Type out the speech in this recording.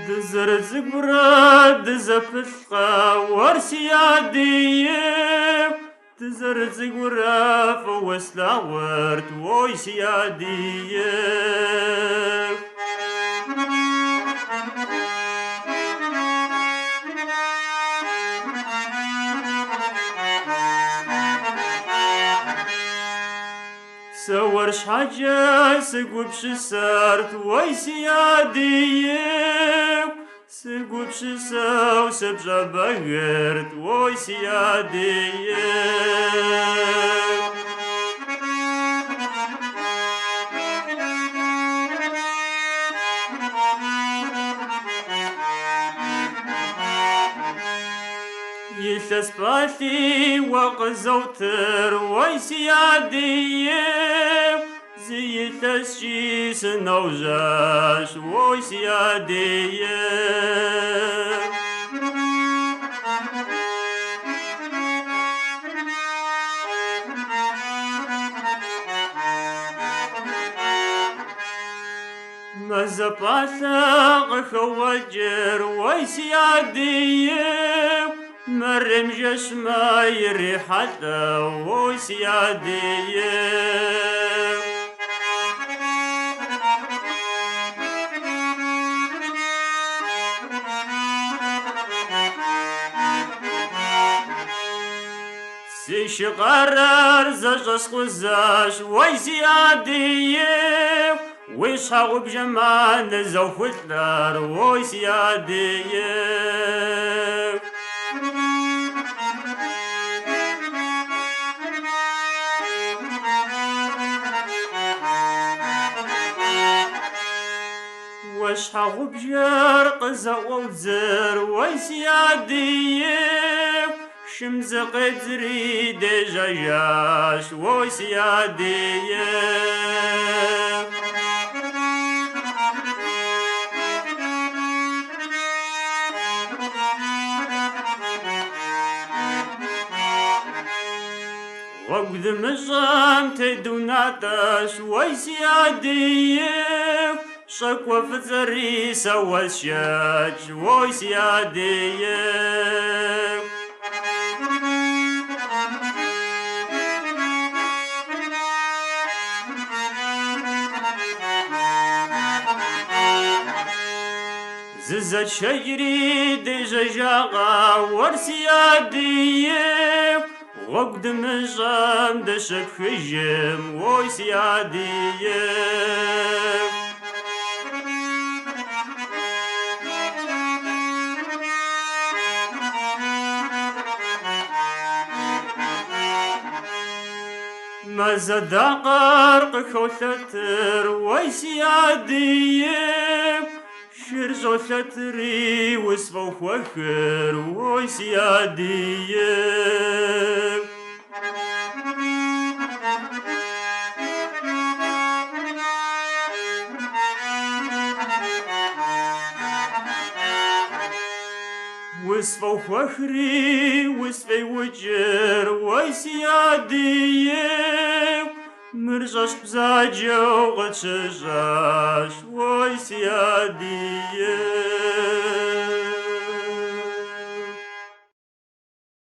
Dizerdzigura dizapilqa warsiyadiye Dizerdzigura fawslawert woysiyadiye سورش حاجة سقوبش سارت woysiyadiye سقوبش ساو سبجا بغرت woysiyadiye يلس بالي وقزوتر woysiyadiye زي تسجيس نوجاش woysiyadiye مزباثق خوجر woysiyadiye مرم جشما يري حتى woysiyadiye سيش قرر زجس قزاش woysiyadiye ويش حاغو بجمال زوفتلر woysiyadiye وش حاغو بجرق زوزر woysiyadiye شمزق دري دجاجاش woysiyadiye وقد مجام تدوناتاش woysiyadiye شكوى فتري سوى الشاج woysiyadiye ززت شجري دجاجا ورسيادية وقد مجام دشك خجم woysiyadiye مزدا قرق خوثتر woysiyadiye شرزو ثتري وسفو خوخر woysiyadiye وسفو خوخري وسفي وجر woysiyadiye مرجاش بزاجو غتشجاش woysiyadiye